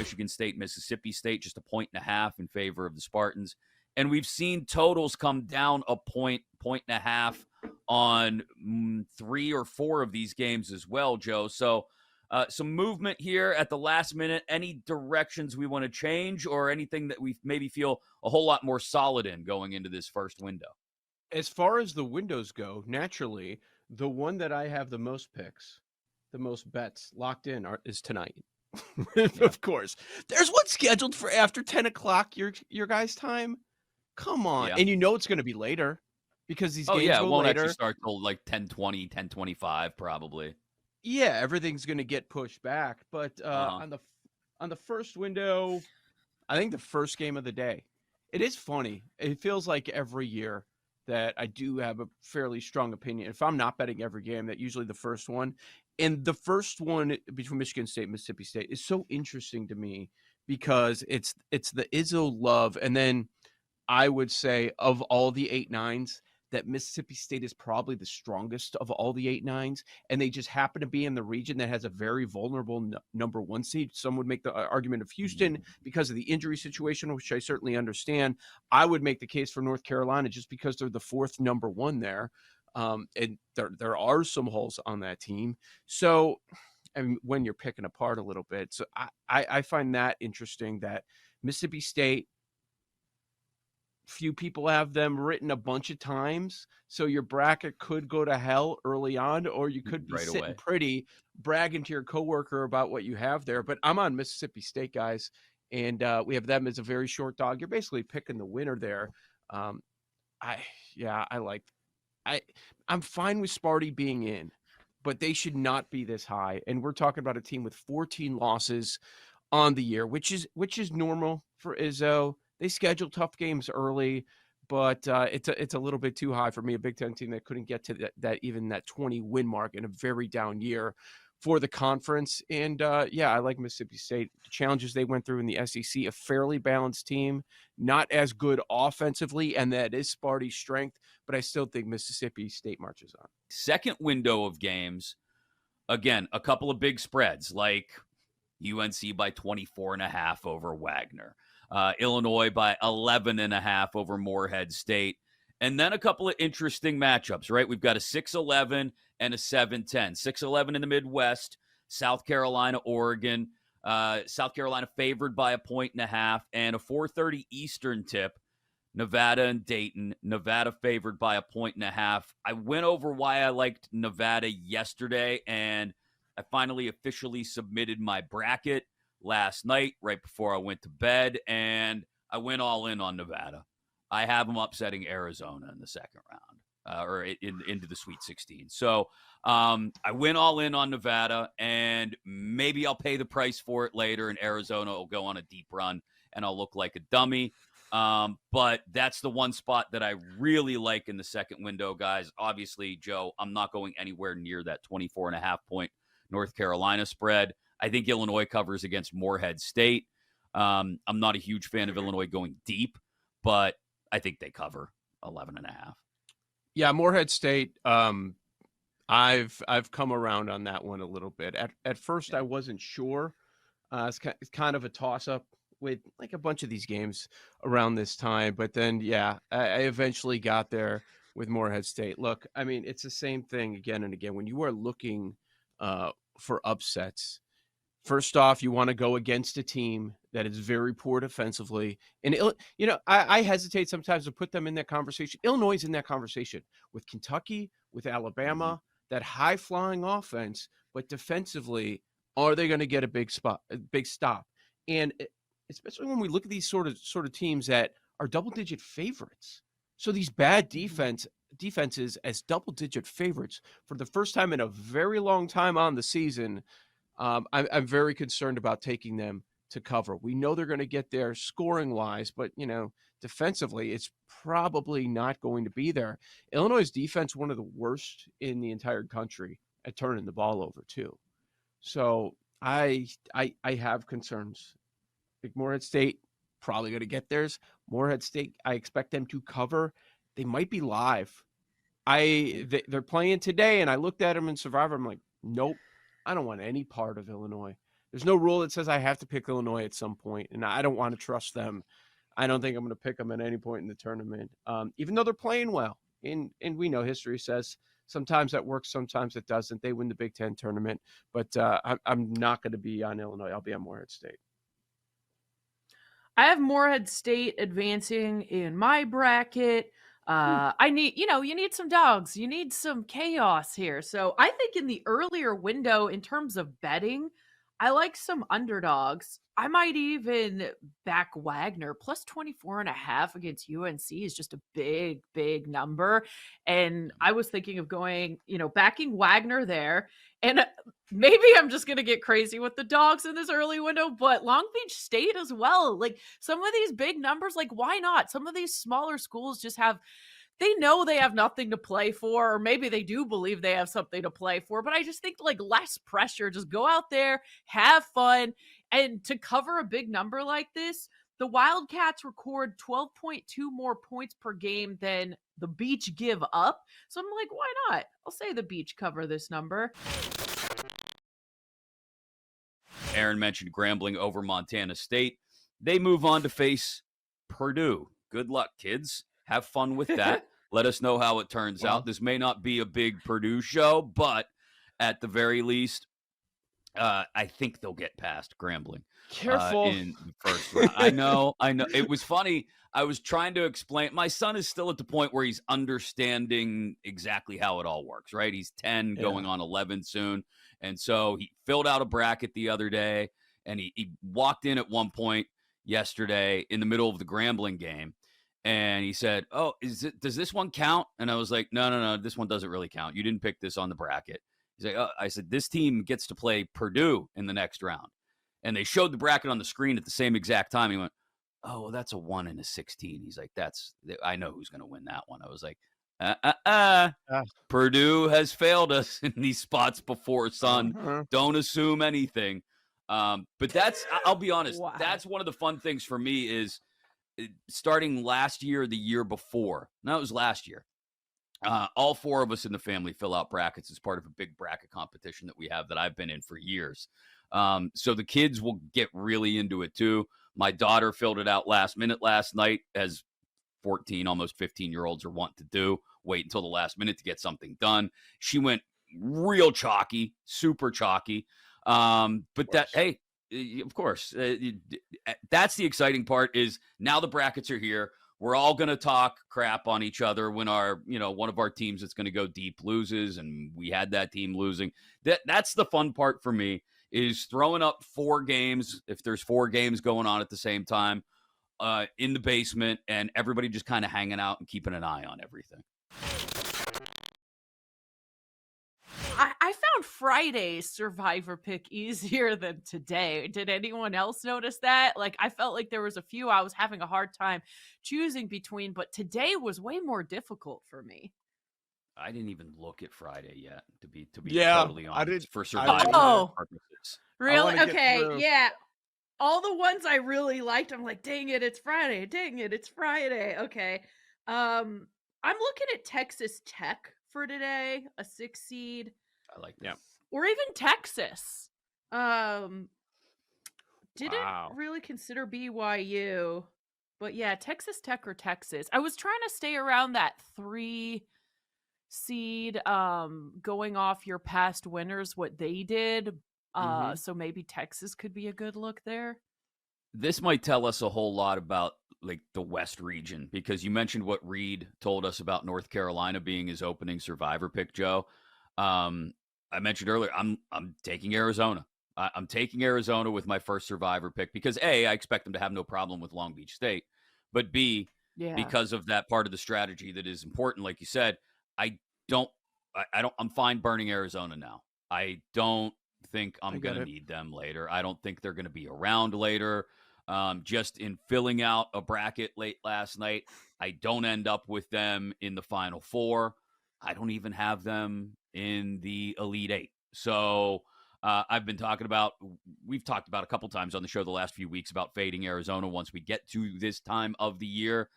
Michigan State, Mississippi State, just 1.5 in favor of the Spartans. And we've seen totals come down a point, 1.5 on 3 or 4 of these games as well, Joe. So some movement here at the last minute. Any directions we want to change or anything that we maybe feel a whole lot more solid in going into this first window? As far as the windows go, naturally, the one that I have the most picks, the most bets locked in is tonight. Of course. There's one scheduled for after 10 o'clock your guys' time. Come on. Yeah. And you know it's going to be later because these games it go won't later. actually start till like 10:20, 10:25 probably. Yeah, everything's going to get pushed back. But on the first window, I think the first game of the day, it is funny. It feels like every year that I do have a fairly strong opinion. If I'm not betting every game, that usually the first one. And the first one between Michigan State and Mississippi State is so interesting to me because it's the Izzo love. And then I would say of all the 8-9s, that Mississippi State is probably the strongest of all the 8-9s, and they just happen to be in the region that has a very vulnerable number 1 seed. Some would make the argument of Houston because of the injury situation, which I certainly understand. I would make the case for North Carolina just because they're the 4th number 1 there, and there are some holes on that team. So, and when you're picking apart a little bit, so I find that interesting that Mississippi State, few people have them written a bunch of times, so your bracket could go to hell early on, or you could be Right sitting away. pretty, bragging to your coworker about what you have there. But I'm on Mississippi State, guys, and we have them as a very short dog. You're basically picking the winner there. I'm fine with Sparty being in, but they should not be this high. And we're talking about a team with 14 losses on the year, which is normal for Izzo. They schedule tough games early, but it's a little bit too high for me. A Big Ten team that couldn't get to that 20 win mark in a very down year for the conference. And I like Mississippi State. The challenges they went through in the SEC, a fairly balanced team, not as good offensively, and that is Sparty's strength. But I still think Mississippi State marches on. Second window of games, again, a couple of big spreads like UNC by 24.5 over Wagner. Illinois by 11.5 over Morehead State. And then a couple of interesting matchups, right? We've got a 6-11 and a 7-10. 6-11 in the Midwest, South Carolina, Oregon. South Carolina favored by 1.5, and a 4:30 Eastern tip, Nevada and Dayton. Nevada favored by 1.5. I went over why I liked Nevada yesterday, and I finally officially submitted my bracket last night right before I went to bed, and I went all in on Nevada. I have them upsetting Arizona in the second round, or into the Sweet 16. So I went all in on Nevada, and maybe I'll pay the price for it later, and Arizona will go on a deep run, and I'll look like a dummy. But that's the one spot that I really like in the second window, guys. Obviously, Joe, I'm not going anywhere near that 24.5 point North Carolina spread. I think Illinois covers against Morehead State. I'm not a huge fan of Illinois going deep, but I think they cover 11.5. Yeah, Morehead State. I've come around on that one a little bit. At first, I wasn't sure. It's kind of a toss up with like a bunch of these games around this time, but then I eventually got there with Morehead State. Look, I mean, it's the same thing again and again when you are looking for upsets. First off, you want to go against a team that is very poor defensively. And, I hesitate sometimes to put them in that conversation. Illinois is in that conversation with Kentucky, with Alabama, that high-flying offense. But defensively, are they going to get a big stop? And especially when we look at these sort of teams that are double-digit favorites. So these bad defenses as double-digit favorites for the first time in a very long time on the season, I'm very concerned about taking them to cover. We know they're going to get there scoring-wise, but, defensively, it's probably not going to be there. Illinois' defense, one of the worst in the entire country at turning the ball over, too. So I have concerns. Big Morehead State, probably going to get theirs. Morehead State, I expect them to cover. They might be live. They're playing today, and I looked at them in Survivor. I'm like, nope. I don't want any part of Illinois. There's no rule that says I have to pick Illinois at some point, and I don't want to trust them. I don't think I'm going to pick them at any point in the tournament, even though they're playing well. And we know history says sometimes that works, sometimes it doesn't. They win the Big Ten tournament, but I'm not going to be on Illinois. I'll be on Morehead State. I have Morehead State advancing in my bracket. I need, you need some dogs. You need some chaos here. So I think in the earlier window, in terms of betting, I like some underdogs. I might even back Wagner plus 24.5 against UNC is just a big, big number. And I was thinking of going, backing Wagner there. And maybe I'm just going to get crazy with the dogs in this early window, but Long Beach State as well. Like some of these big numbers, like why not? Some of these smaller schools just they know they have nothing to play for, or maybe they do believe they have something to play for, but I just think like less pressure, just go out there, have fun. And to cover a big number like this, the Wildcats record 12.2 more points per game than the Beach give up. So I'm like, why not? I'll say the Beach cover this number. Aaron mentioned Grambling over Montana State. They move on to face Purdue. Good luck, kids. Have fun with that. Let us know how it turns out. This may not be a big Purdue show, but at the very least, I think they'll get past Grambling. Careful. In the first round. I know. It was funny. I was trying to explain. My son is still at the point where he's understanding exactly how it all works, right? He's 10, going on 11 soon. And so he filled out a bracket the other day, and he walked in at one point yesterday in the middle of the Grambling game. And he said, "Oh, does this one count?" And I was like, No, this one doesn't really count. You didn't pick this on the bracket. He's like, "Oh," I said, "This team gets to play Purdue in the next round." And they showed the bracket on the screen at the same exact time. He went, "Oh, well, that's a 1 and a 16." He's like, I know who's going to win that one. I was like, Purdue has failed us in these spots before, son. Don't assume anything. But I'll be honest, that's one of the fun things for me is starting last year, the year before. No, it was last year. All four of us in the family fill out brackets as part of a big bracket competition that we have that I've been in for years. So the kids will get really into it too. My daughter filled it out last minute last night, as 14, almost 15-year-olds are wont to do. Wait until the last minute to get something done. She went real chalky, super chalky. But that, hey, of course, that's the exciting part is now the brackets are here. We're all going to talk crap on each other when one of our teams that's going to go deep loses, and we had that team losing. That's the fun part for me is throwing up 4 games, if there's 4 games going on at the same time, in the basement, and everybody just kind of hanging out and keeping an eye on everything. I found Friday's Survivor pick easier than today. Did anyone else notice that? Like, I felt like there was a few I was having a hard time choosing between, but today was way more difficult for me. I didn't even look at Friday yet, to be totally honest, for Survivor purposes. Really? Okay, yeah. All the ones I really liked, I'm like, dang it, it's Friday. Dang it, it's Friday. Okay. I'm looking at Texas Tech for today, a 6 seed. I like that. Or even Texas. Didn't really consider BYU. But yeah, Texas Tech or Texas. I was trying to stay around that 3 seed, going off your past winners, what they did. So maybe Texas could be a good look there. This might tell us a whole lot about like the West region, because you mentioned what Reed told us about North Carolina being his opening Survivor pick, Joe. I mentioned earlier, I'm taking Arizona. I'm taking Arizona with my first Survivor pick because A, I expect them to have no problem with Long Beach State, but B, because of that part of the strategy that is important, like you said, I'm fine burning Arizona now. I don't think I'm going to need them later. I don't think they're going to be around later. Just in filling out a bracket late last night, I don't end up with them in the Final Four. I don't even have them in the Elite Eight. So we've talked about a couple times on the show the last few weeks about fading Arizona. Once we get to this time of the year,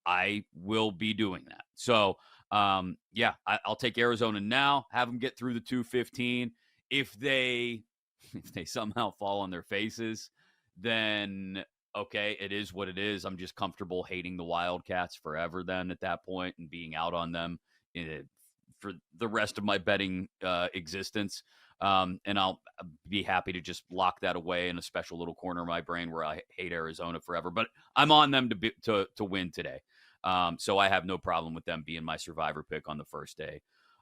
I will be doing that. So, I'll take Arizona now, have them get through the 215. If they if they somehow fall on their faces, then okay, it is what it is. I'm just comfortable hating the Wildcats forever then at that point and being out on them for the rest of my betting existence. And I'll be happy to just lock that away in a special little corner of my brain where I hate Arizona forever. But I'm on them to win today. So I have no problem with them being my survivor pick on the first day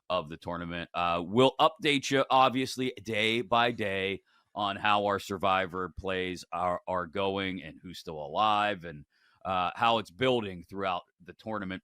of the tournament. We'll update you, obviously, day by day on how our survivor plays are going and who's still alive and how it's building throughout the tournament.